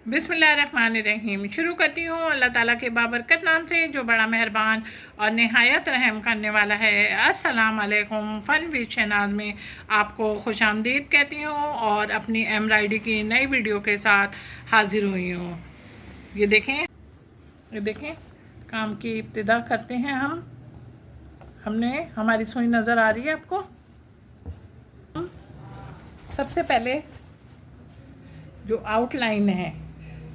बिस्मिल्लाहिर्रहमानिर्रहीम। शुरू करती हूँ अल्लाह ताला के बाबरकत नाम से जो बड़ा मेहरबान और नहायत रहम करने वाला है। अस्सलाम वालेकुम। फ़न विद शहनाज में आपको खुश आमदीद कहती हूँ और अपनी एम्ब्रॉयडरी की नई वीडियो के साथ हाजिर हुई हूँ। ये देखें काम की इब्तिदा करते हैं हम। हमारी सुई नज़र आ रही है आपको। सबसे पहले जो आउटलाइन है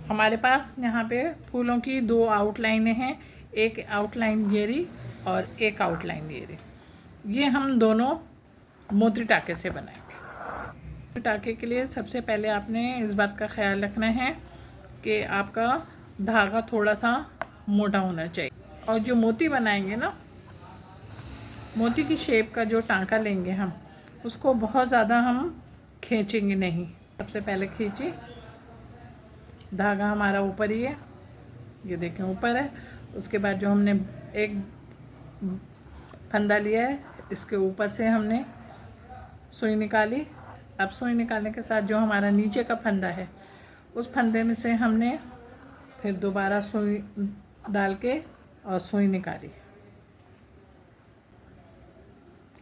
हमारे पास यहाँ पे फूलों की दो आउटलाइनें हैं, एक आउटलाइन ये रही और एक आउटलाइन ये रही। ये हम दोनों मोती टाके से बनाएंगे। मोती टाके के लिए सबसे पहले आपने इस बात का ख्याल रखना है कि आपका धागा थोड़ा सा मोटा होना चाहिए। और जो मोती बनाएंगे ना, मोती की शेप का जो टाँका लेंगे हम, उसको बहुत ज़्यादा हम खींचेंगे नहीं। सबसे पहले खींची, धागा हमारा ऊपर ही है, ये देखें ऊपर है। उसके बाद जो हमने एक फंदा लिया है, इसके ऊपर से हमने सुई निकाली। अब सुई निकालने के साथ जो हमारा नीचे का फंदा है, उस फंदे में से हमने फिर दोबारा सुई डाल के और सुई निकाली।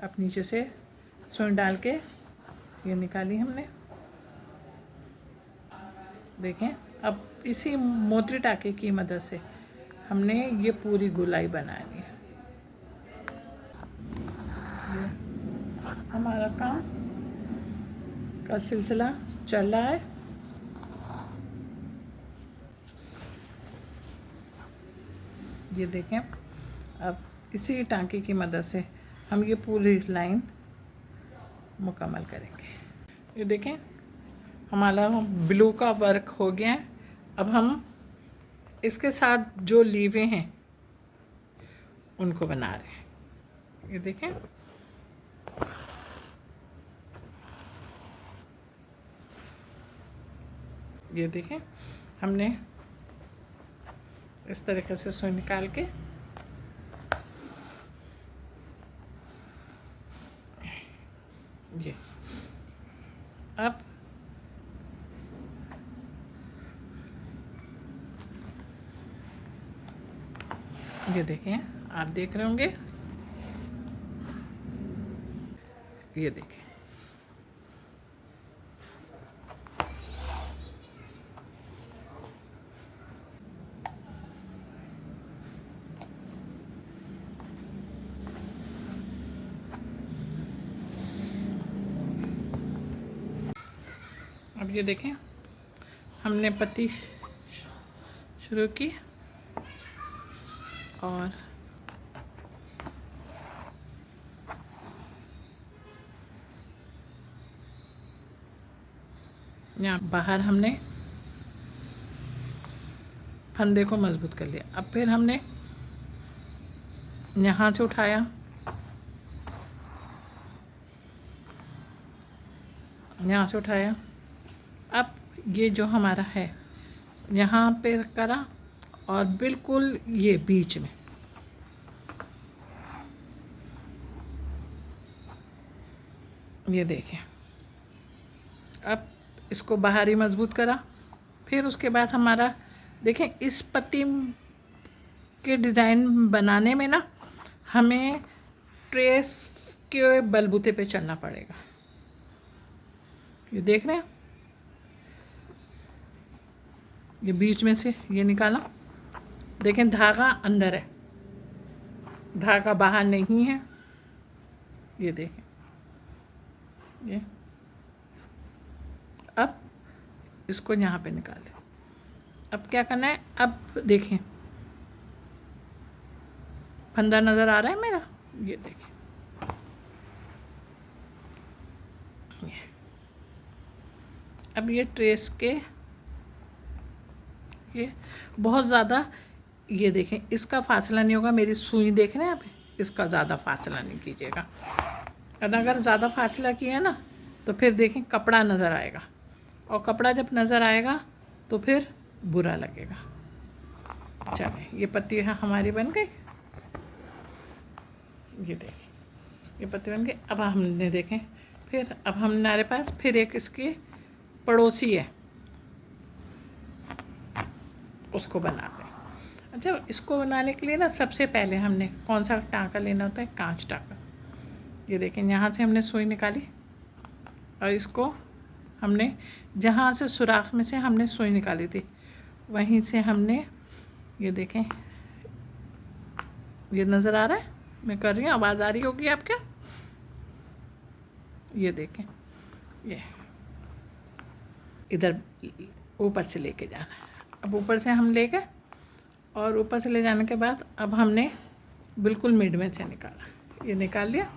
अब नीचे से सुई डाल के ये निकाली हमने। देखें, अब इसी मोती टाके की मदद से हमने ये पूरी गोलाई बनानी है। हमारा काम का सिलसिला चल रहा है। ये देखें, अब इसी टाँके की मदद से हम ये पूरी लाइन मुकम्मल करेंगे। ये देखें, हमारा ब्लू का वर्क हो गया है। अब हम इसके साथ जो लीवे हैं उनको बना रहे हैं। ये देखें, ये देखें, हमने इस तरीके से सुई निकाल के ये अब ये देखें, आप देख रहे होंगे, ये देखें, अब ये देखें, हमने पत्ती शुरू की और यहाँ बाहर हमने फंदे को मजबूत कर लिया। अब फिर हमने यहाँ से उठाया, यहाँ से उठाया। अब ये जो हमारा है यहाँ पे करा और बिल्कुल ये बीच में, ये देखें, अब इसको बाहर ही मजबूत करा। फिर उसके बाद हमारा देखें, इस पत्ती के डिज़ाइन बनाने में ना हमें ट्रेस के बलबूते पे चलना पड़ेगा। ये देख रहे हैं, ये बीच में से ये निकाला। देखें, धागा अंदर है, धागा बाहर नहीं है। ये देखें, ये अब इसको यहाँ पे निकालें। अब क्या करना है, अब देखें, फंदा नज़र आ रहा है मेरा, ये देखें, अब ये ट्रेस के ये बहुत ज़्यादा, ये देखें, इसका फासला नहीं होगा। मेरी सुई देख रहे हैं आप, इसका ज़्यादा फासला नहीं कीजिएगा। अगर ज़्यादा फासला किया ना तो फिर देखें कपड़ा नज़र आएगा, और कपड़ा जब नज़र आएगा तो फिर बुरा लगेगा। चलें, ये पत्ती हमारी बन गई। ये देखें, ये पत्ती बन गई। अब हमने देखें, फिर अब हमारे पास फिर एक इसकी पड़ोसी है, उसको बनाते हैं। अच्छा, इसको बनाने के लिए ना सबसे पहले हमने कौन सा टाँका लेना होता है? कांच टाँका। ये देखें, यहाँ से हमने सुई निकाली और इसको हमने जहाँ से सुराख में से हमने सुई निकाली थी वहीं से हमने, ये देखें, ये नज़र आ रहा है मैं कर रही हूँ, आवाज़ आ रही होगी आपके? ये देखें, ये इधर ऊपर से लेके जाना है। अब ऊपर से हम ले गए और ऊपर से ले जाने के बाद अब हमने बिल्कुल मिड में से निकाला, ये निकाल लिया।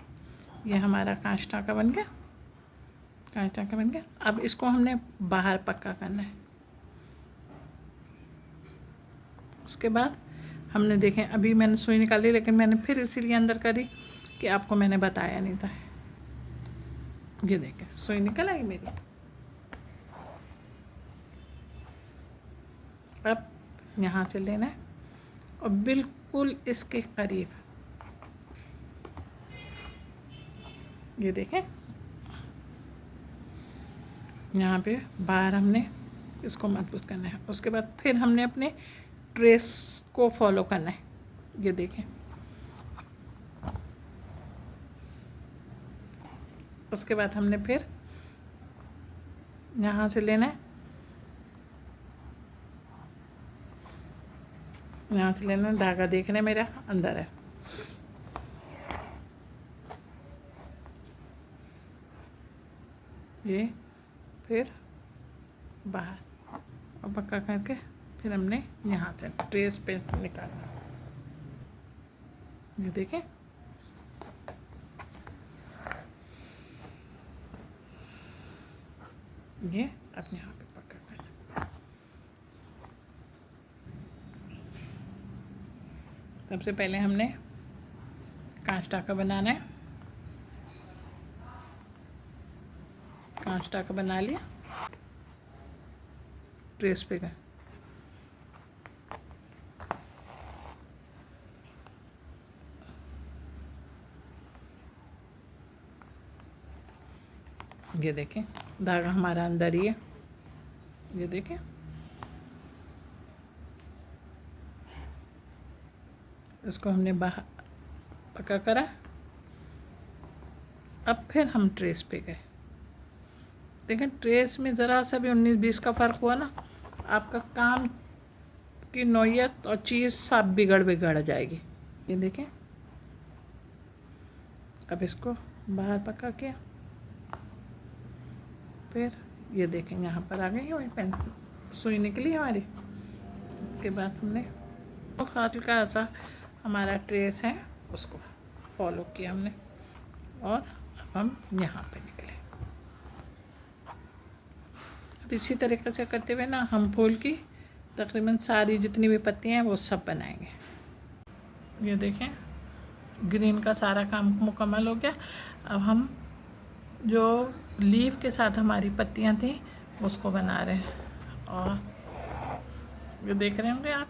ये हमारा कांच टाँका बन गया, कांच टाँका बन गया। अब इसको हमने बाहर पक्का करना है। उसके बाद हमने देखें, अभी मैंने सुई निकाली लेकिन मैंने फिर इसीलिए अंदर करी कि आपको मैंने बताया नहीं था। ये देखें, सुई निकल आई मेरी। अब यहाँ से लेना है और बिल्कुल इसके करीब, ये देखें, यहाँ पे बाहर हमने इसको मजबूत करना है। उसके बाद फिर हमने अपने ट्रेस को फॉलो करना है। ये देखें, उसके बाद हमने फिर यहाँ से लेना है, यहाँ से लेना है, धागा देखने मेरा अंदर है। ये फिर बाहर और पक्का करके फिर हमने यहाँ से ट्रेस पे निकालना। ये देखें, ये अब यहाँ पे पक्का करना। सबसे पहले हमने कांच टाँका बनाना है। कांच टाँका बना लिया, ट्रेस पे गए, ये देखें, धागा हमारा अंदर ही है। ये देखें, इसको हमने बाहर पक्का करा। अब फिर हम ट्रेस पे गए। देखें, ट्रेस में ज़रा सा भी 19-20 का फ़र्क हुआ ना, आपका काम की नौयत और चीज़ सब बिगड़ जाएगी। ये देखें, अब इसको बाहर पक्का किया। फिर ये देखें, यहाँ पर आ गई हमारी पेन, सुई निकली हमारी। उसके बाद हमने तो हल्का सा हमारा ट्रेस है उसको फॉलो किया हमने और अब हम यहाँ पे निकले। अब इसी तरीके से करते हुए ना हम फूल की तकरीबन सारी जितनी भी पत्तियाँ हैं वो सब बनाएंगे। ये देखें, ग्रीन का सारा काम मुकम्मल हो गया। अब हम जो लीफ के साथ हमारी पत्तियां थी उसको बना रहे हैं और ये देख रहे होंगे आप।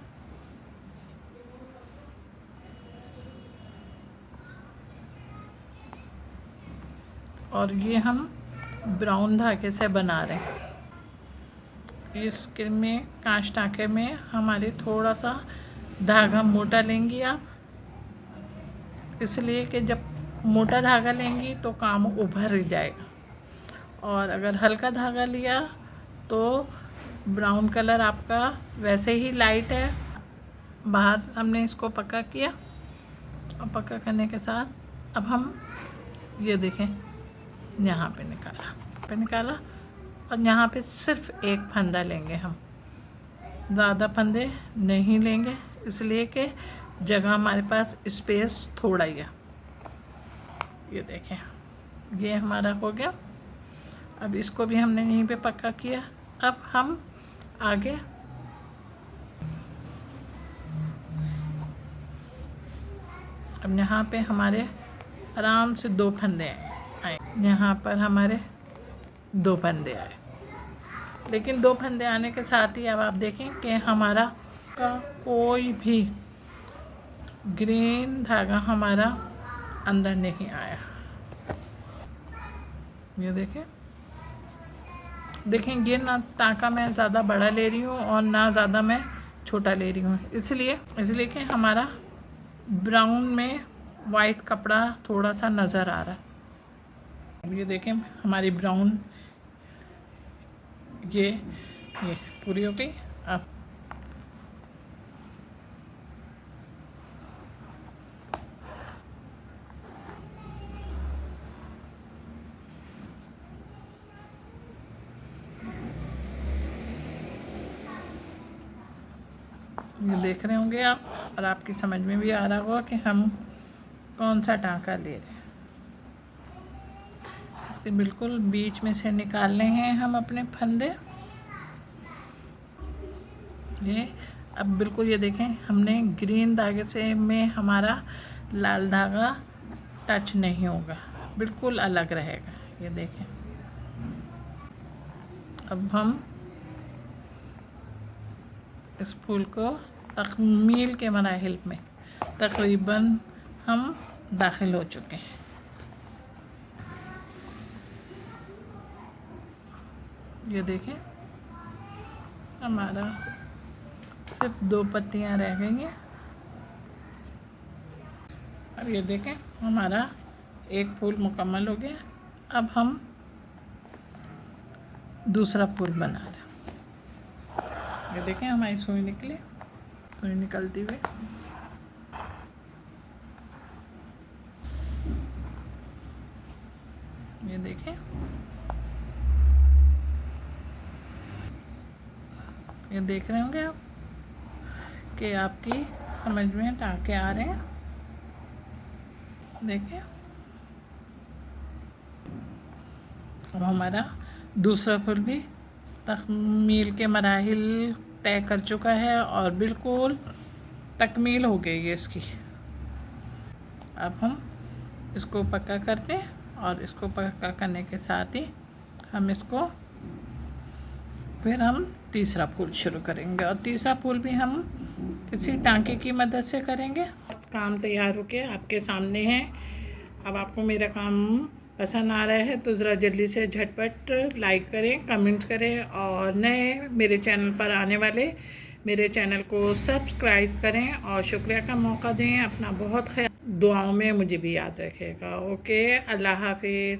और ये हम ब्राउन धागे से बना रहे हैं। इसके में कांच टाँके में हमारे थोड़ा सा धागा मोटा लेंगी आप, इसलिए कि जब मोटा धागा लेंगी तो काम उभर जाएगा, और अगर हल्का धागा लिया तो ब्राउन कलर आपका वैसे ही लाइट है। बाहर हमने इसको पक्का किया और पक्का करने के साथ अब हम ये देखें, यहाँ पे निकाला और यहाँ पे सिर्फ एक फंदा लेंगे हम, ज़्यादा फंदे नहीं लेंगे इसलिए कि जगह हमारे पास स्पेस थोड़ा ही है। ये देखें, ये हमारा हो गया। अब इसको भी हमने यहीं पे पक्का किया। अब हम आगे अब यहाँ पे हमारे आराम से 2 फंदे आए, यहाँ पर हमारे 2 फंदे आए। लेकिन 2 फंदे आने के साथ ही अब आप देखें कि हमारा का कोई भी ग्रीन धागा हमारा अंदर नहीं आया। ये देखें, ये ना टाँका मैं ज़्यादा बड़ा ले रही हूँ और ना ज़्यादा मैं छोटा ले रही हूँ, इसलिए कि हमारा ब्राउन में वाइट कपड़ा थोड़ा सा नज़र आ रहा है। अब ये देखें हमारी ब्राउन ये पूरी हो गई। अब ये देख रहे होंगे आप, और आपकी समझ में भी आ रहा होगा कि हम कौन सा टाँका ले रहे हैं। इसके बिल्कुल बीच में से निकालने हैं हम अपने फंदे। ये अब बिल्कुल ये देखें, हमने ग्रीन धागे से में हमारा लाल धागा टच नहीं होगा, बिल्कुल अलग रहेगा। ये देखें, अब हम इस फूल को तकमील के मराहिल में तकरीबन हम दाखिल हो चुके हैं। ये देखें हमारा सिर्फ 2 पत्तियां रह गई हैं। अब ये देखें हमारा एक फूल मुकम्मल हो गया। अब हम दूसरा फूल बना रहे हैं। ये देखें हमारी सुई निकली, सुई निकलती हुई। ये देखें, ये देख रहे होंगे आप कि आपकी समझ में टाँके आ रहे हैं। देखें अब हमारा दूसरा फूल भी तकमील के मराहिल तय कर चुका है और बिल्कुल तकमील हो गई है इसकी। अब हम इसको पक्का करते हैं, और इसको पक्का करने के साथ ही हम इसको फिर हम तीसरा फूल शुरू करेंगे, और तीसरा फूल भी हम किसी टांके की मदद से करेंगे। काम तैयार होके आपके सामने है। अब आपको मेरा काम पसंद आ रहा है तो ज़रा जल्दी से झटपट लाइक करें, कमेंट्स करें, और नए मेरे चैनल पर आने वाले मेरे चैनल को सब्सक्राइब करें और शुक्रिया का मौका दें। अपना बहुत ख्याल, दुआओं में मुझे भी याद रखेगा। ओके, अल्लाह हाफिज़।